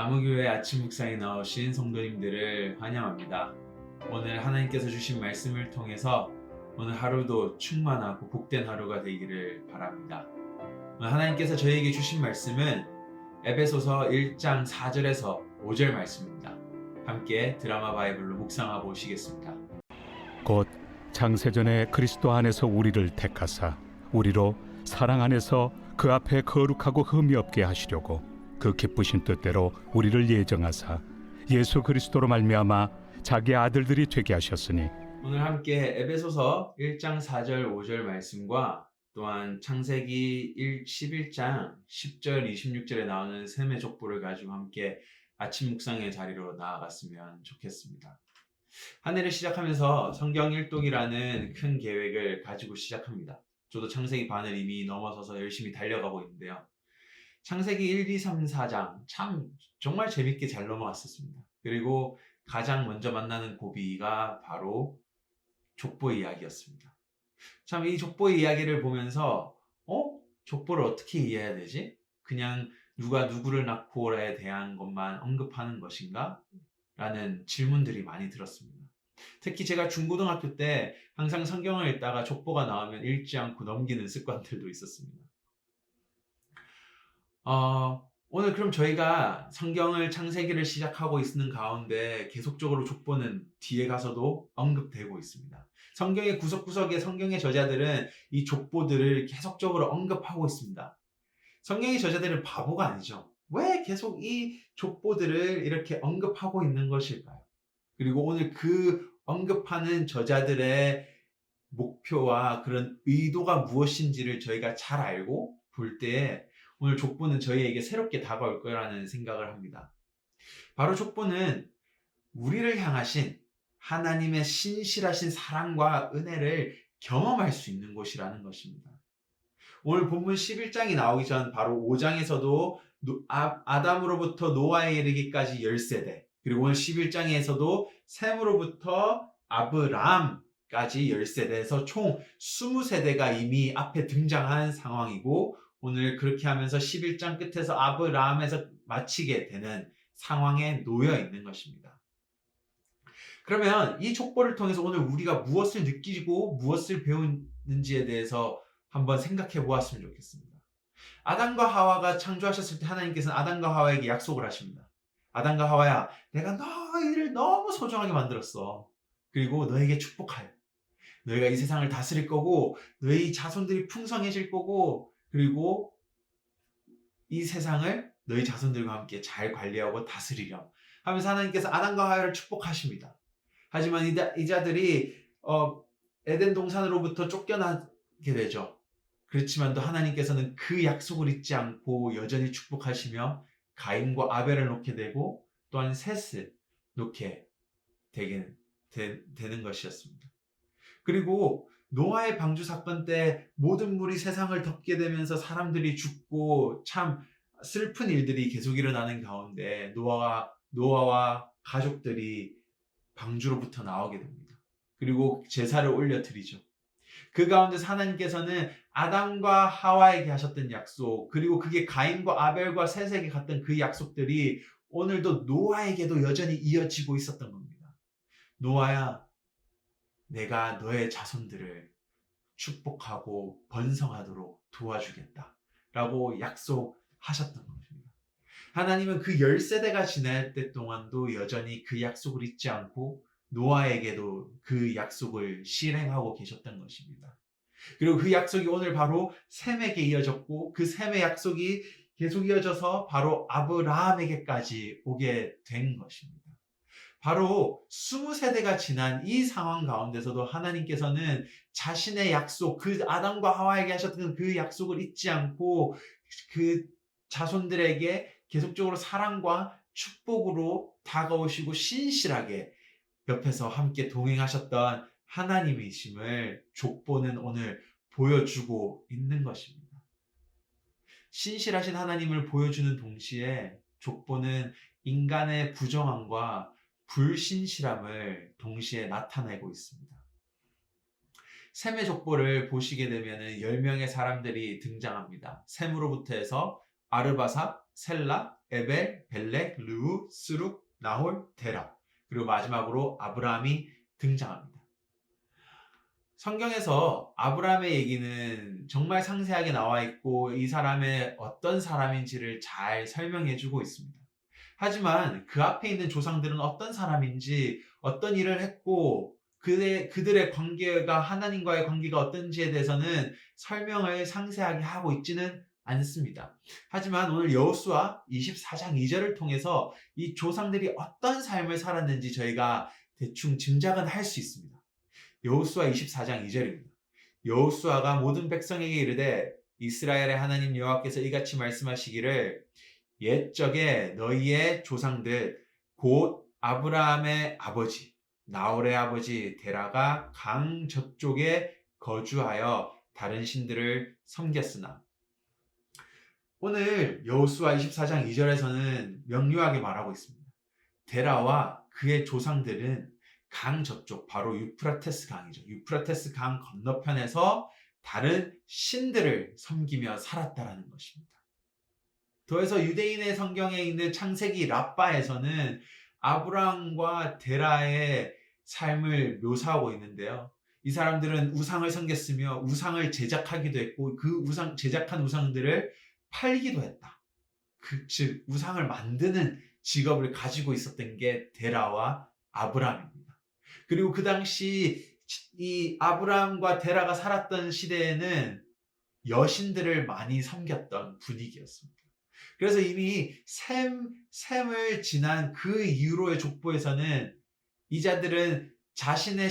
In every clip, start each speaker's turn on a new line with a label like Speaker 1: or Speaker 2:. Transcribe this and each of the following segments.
Speaker 1: 나무교회 아침 묵상에 나오신 성도님들을 환영합니다. 오늘 하나님께서 주신 말씀을 통해서 오늘 하루도 충만하고 복된 하루가 되기를 바랍니다. 오늘 하나님께서 저희에게 주신 말씀은 에베소서 1장 4절에서 5절 말씀입니다. 함께 드라마 바이블로 묵상하고 오시겠습니다.
Speaker 2: 곧 창세전에 그리스도 안에서 우리를 택하사 우리로 사랑 안에서 그 앞에 거룩하고 흠이 없게 하시려고 그 기쁘신 뜻대로 우리를 예정하사 예수 그리스도로 말미암아 자기 아들들이 되게 하셨으니.
Speaker 1: 오늘 함께 에베소서 1장 4절 5절 말씀과 또한 창세기 11장 10절 26절에 나오는 셈의 족보를 가지고 함께 아침 묵상의 자리로 나아갔으면 좋겠습니다. 한 해를 시작하면서 성경 일독이라는 큰 계획을 가지고 시작합니다. 저도 창세기 반을 이미 넘어서서 열심히 달려가고 있는데요. 창세기 1, 2, 3, 4장 참 정말 재밌게 잘 넘어갔었습니다. 그리고 가장 먼저 만나는 고비가 바로 족보의 이야기였습니다. 참 이 족보의 이야기를 보면서 족보를 어떻게 이해해야 되지? 그냥 누가 누구를 낳고에 대한 것만 언급하는 것인가? 라는 질문들이 많이 들었습니다. 특히 제가 중고등학교 때 항상 성경을 읽다가 족보가 나오면 읽지 않고 넘기는 습관들도 있었습니다. 오늘 그럼 저희가 성경을 창세기를 시작하고 있는 가운데 계속적으로 족보는 뒤에 가서도 언급되고 있습니다. 성경의 구석구석에 성경의 저자들은 이 족보들을 계속적으로 언급하고 있습니다. 성경의 저자들은 바보가 아니죠. 왜 계속 이 족보들을 이렇게 언급하고 있는 것일까요? 그리고 오늘 그 언급하는 저자들의 목표와 그런 의도가 무엇인지를 저희가 잘 알고 볼 때에 오늘 족보는 저희에게 새롭게 다가올 거라는 생각을 합니다. 바로 족보는 우리를 향하신 하나님의 신실하신 사랑과 은혜를 경험할 수 있는 곳이라는 것입니다. 오늘 본문 11장이 나오기 전 바로 5장에서도 아담으로부터 노아에 이르기까지 10세대, 그리고 오늘 11장에서도 셈으로부터 아브라함까지 10세대에서 총 20세대가 이미 앞에 등장한 상황이고, 오늘 그렇게 하면서 11장 끝에서 아브라함에서 마치게 되는 상황에 놓여 있는 것입니다. 그러면 이 족보를 통해서 오늘 우리가 무엇을 느끼고 무엇을 배우는지에 대해서 한번 생각해 보았으면 좋겠습니다. 아담과 하와가 창조하셨을 때 하나님께서는 아담과 하와에게 약속을 하십니다. 아담과 하와야, 내가 너희를 너무 소중하게 만들었어. 그리고 너에게 축복할. 너희가 이 세상을 다스릴 거고 너희 자손들이 풍성해질 거고, 그리고 이 세상을 너희 자손들과 함께 잘 관리하고 다스리렴 하면서 하나님께서 아담과 하와를 축복하십니다. 하지만 이 자들이 에덴 동산으로부터 쫓겨나게 되죠. 그렇지만 또 하나님께서는 그 약속을 잊지 않고 여전히 축복하시며 가인과 아벨을 놓게 되고 또한 셋을 놓게 되는 것이었습니다. 그리고 노아의 방주 사건 때 모든 물이 세상을 덮게 되면서 사람들이 죽고 참 슬픈 일들이 계속 일어나는 가운데 노아와 가족들이 방주로부터 나오게 됩니다. 그리고 제사를 올려 드리죠. 그 가운데서 하나님께서는 아담과 하와에게 하셨던 약속, 그리고 그게 가인과 아벨과 셋에게 갔던 그 약속들이 오늘도 노아에게도 여전히 이어지고 있었던 겁니다. 노아야, 내가 너의 자손들을 축복하고 번성하도록 도와주겠다 라고 약속하셨던 겁니다. 하나님은 그 10세대가 지날 때 동안도 여전히 그 약속을 잊지 않고 노아에게도 그 약속을 실행하고 계셨던 것입니다. 그리고 그 약속이 오늘 바로 셈에게 이어졌고, 그 셈의 약속이 계속 이어져서 바로 아브라함에게까지 오게 된 것입니다. 바로 20세대가 지난 이 상황 가운데서도 하나님께서는 자신의 약속, 그 아담과 하와에게 하셨던 그 약속을 잊지 않고 그 자손들에게 계속적으로 사랑과 축복으로 다가오시고 신실하게 옆에서 함께 동행하셨던 하나님이심을 족보는 오늘 보여주고 있는 것입니다. 신실하신 하나님을 보여주는 동시에 족보는 인간의 부정함과 불신실함을 동시에 나타내고 있습니다. 셈의 족보를 보시게 되면 10명의 사람들이 등장합니다. 셈으로부터 해서 아르바삭, 셀라, 에벨, 벨렉, 르우, 스룩, 나홀, 데라. 그리고 마지막으로 아브라함이 등장합니다. 성경에서 아브라함의 얘기는 정말 상세하게 나와 있고 이 사람의 어떤 사람인지를 잘 설명해 주고 있습니다. 하지만 그 앞에 있는 조상들은 어떤 사람인지, 어떤 일을 했고 그들의 관계가 하나님과의 관계가 어떤지에 대해서는 설명을 상세하게 하고 있지는 않습니다. 하지만 오늘 여호수아 24장 2절을 통해서 이 조상들이 어떤 삶을 살았는지 저희가 대충 짐작은 할 수 있습니다. 여호수아 24장 2절입니다. 여호수아가 모든 백성에게 이르되 이스라엘의 하나님 여호와께서 이같이 말씀하시기를 옛적에 너희의 조상들 곧 아브라함의 아버지 나홀의 아버지 데라가 강 저쪽에 거주하여 다른 신들을 섬겼으나. 오늘 여호수아 24장 2절에서는 명료하게 말하고 있습니다. 데라와 그의 조상들은 강 저쪽, 바로 유프라테스 강이죠. 유프라테스 강 건너편에서 다른 신들을 섬기며 살았다라는 것입니다. 더해서 유대인의 성경에 있는 창세기 랍바에서는 아브라함과 데라의 삶을 묘사하고 있는데요. 이 사람들은 우상을 섬겼으며 우상을 제작하기도 했고 그 제작한 우상들을 팔기도 했다. 즉 우상을 만드는 직업을 가지고 있었던 게 데라와 아브라함입니다. 그리고 그 당시 이 아브라함과 데라가 살았던 시대에는 여신들을 많이 섬겼던 분위기였습니다. 그래서 이미 셈을 지난 그 이후로의 족보에서는 이자들은 자신의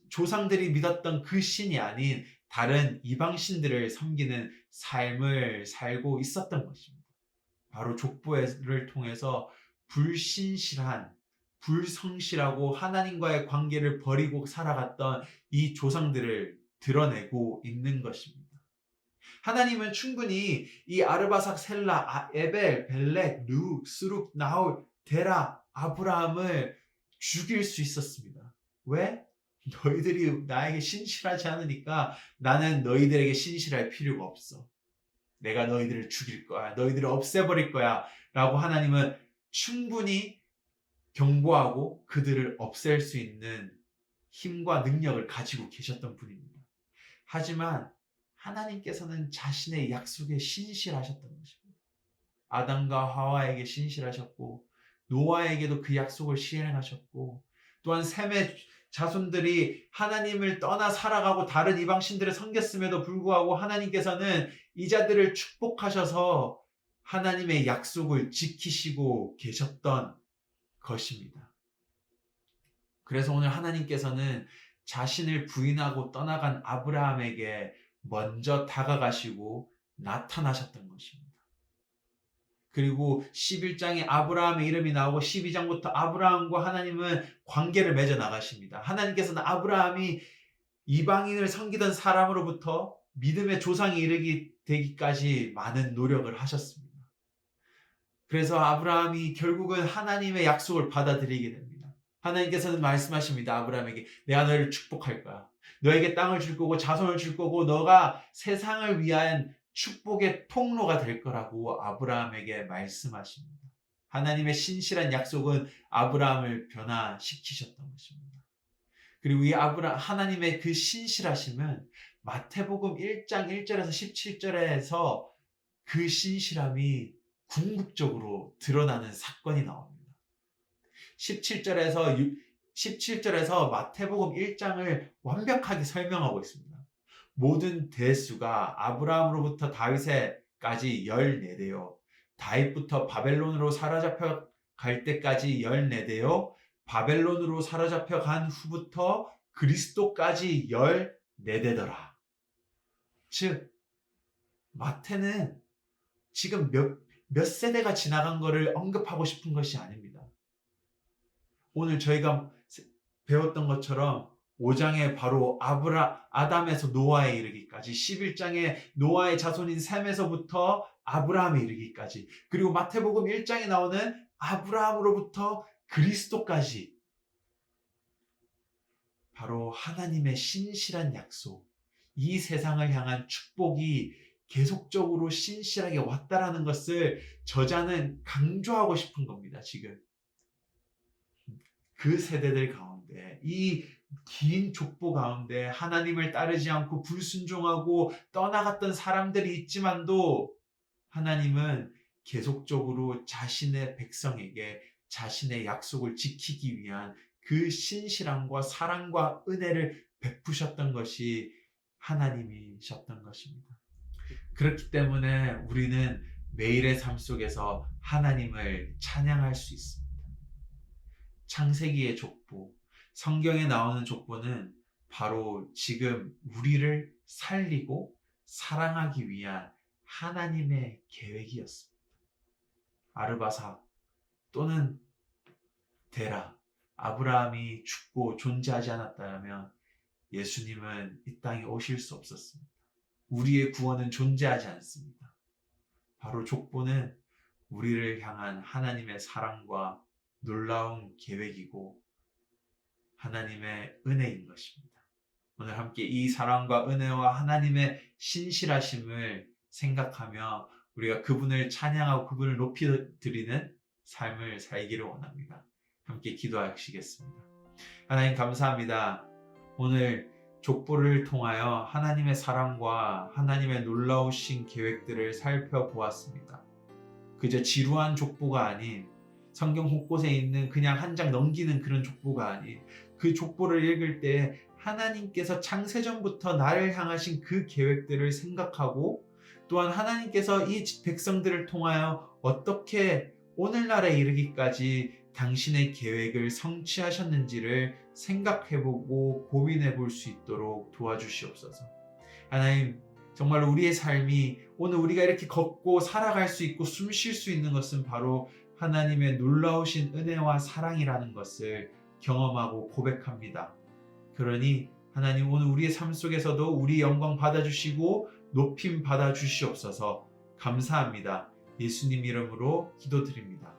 Speaker 1: 조상들이 믿었던 그 신이 아닌 다른 이방신들을 섬기는 삶을 살고 있었던 것입니다. 바로 족보를 통해서 불성실하고 하나님과의 관계를 버리고 살아갔던 이 조상들을 드러내고 있는 것입니다. 하나님은 충분히 이 아르바삭, 셀라, 에벨, 벨렉, 르, 스룩, 나홀, 데라, 아브라함을 죽일 수 있었습니다. 왜? 너희들이 나에게 신실하지 않으니까 나는 너희들에게 신실할 필요가 없어. 내가 너희들을 죽일 거야. 너희들을 없애버릴 거야. 라고 하나님은 충분히 경고하고 그들을 없앨 수 있는 힘과 능력을 가지고 계셨던 분입니다. 하지만 하나님께서는 자신의 약속에 신실하셨던 것입니다. 아담과 하와에게 신실하셨고 노아에게도 그 약속을 시행하셨고 또한 셈의 자손들이 하나님을 떠나 살아가고 다른 이방신들을 섬겼음에도 불구하고 하나님께서는 이자들을 축복하셔서 하나님의 약속을 지키시고 계셨던 것입니다. 그래서 오늘 하나님께서는 자신을 부인하고 떠나간 아브라함에게 먼저 다가가시고 나타나셨던 것입니다. 그리고 11장에 아브라함의 이름이 나오고 12장부터 아브라함과 하나님은 관계를 맺어 나가십니다. 하나님께서는 아브라함이 이방인을 섬기던 사람으로부터 믿음의 조상이 되기까지 많은 노력을 하셨습니다. 그래서 아브라함이 결국은 하나님의 약속을 받아들이게 됩니다. 하나님께서는 말씀하십니다. 아브라함에게 내가 너희를 축복할 거야. 너에게 땅을 줄 거고 자손을 줄 거고 너가 세상을 위한 축복의 통로가 될 거라고 아브라함에게 말씀하십니다. 하나님의 신실한 약속은 아브라함을 변화시키셨던 것입니다. 그리고 이 하나님의 그 신실하심은 마태복음 1장 1절에서 17절에서 그 신실함이 궁극적으로 드러나는 사건이 나옵니다. 17절에서 마태복음 1장을 완벽하게 설명하고 있습니다. 모든 대수가 아브라함으로부터 다윗에까지 14대요. 다윗부터 바벨론으로 사로잡혀 갈 때까지 14대요. 바벨론으로 사로잡혀 간 후부터 그리스도까지 14대더라. 즉 마태는 지금 몇 세대가 지나간 것을 언급하고 싶은 것이 아닙니다. 오늘 저희가 배웠던 것처럼 5장에 바로 아담에서 노아에 이르기까지 11장에 노아의 자손인 셈에서부터 아브라함에 이르기까지 그리고 마태복음 1장에 나오는 아브라함으로부터 그리스도까지 바로 하나님의 신실한 약속, 이 세상을 향한 축복이 계속적으로 신실하게 왔다라는 것을 저자는 강조하고 싶은 겁니다. 지금 그 세대들 가운데, 이 긴 족보 가운데 하나님을 따르지 않고 불순종하고 떠나갔던 사람들이 있지만도 하나님은 계속적으로 자신의 백성에게 자신의 약속을 지키기 위한 그 신실함과 사랑과 은혜를 베푸셨던 것이 하나님이셨던 것입니다. 그렇기 때문에 우리는 매일의 삶 속에서 하나님을 찬양할 수 있습니다. 창세기의 족보, 성경에 나오는 족보는 바로 지금 우리를 살리고 사랑하기 위한 하나님의 계획이었습니다. 아르바삭 또는 데라, 아브라함이 죽고 존재하지 않았다면 예수님은 이 땅에 오실 수 없었습니다. 우리의 구원은 존재하지 않습니다. 바로 족보는 우리를 향한 하나님의 사랑과 놀라운 계획이고 하나님의 은혜인 것입니다. 오늘 함께 이 사랑과 은혜와 하나님의 신실하심을 생각하며 우리가 그분을 찬양하고 그분을 높이 드리는 삶을 살기를 원합니다. 함께 기도하시겠습니다. 하나님 감사합니다. 오늘 족보를 통하여 하나님의 사랑과 하나님의 놀라우신 계획들을 살펴보았습니다. 그저 지루한 족보가 아닌 성경 곳곳에 있는 그냥 한 장 넘기는 그런 족보가 아닌 그 족보를 읽을 때 하나님께서 창세전부터 나를 향하신 그 계획들을 생각하고 또한 하나님께서 이 백성들을 통하여 어떻게 오늘날에 이르기까지 당신의 계획을 성취하셨는지를 생각해보고 고민해볼 수 있도록 도와주시옵소서. 하나님, 정말 우리의 삶이 오늘 우리가 이렇게 걷고 살아갈 수 있고 숨 쉴 수 있는 것은 바로 하나님의 놀라우신 은혜와 사랑이라는 것을 경험하고 고백합니다. 그러니 하나님 오늘 우리의 삶 속에서도 우리 영광 받아주시고 높임 받아주시옵소서. 감사합니다. 예수님 이름으로 기도드립니다.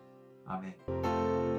Speaker 1: 아멘.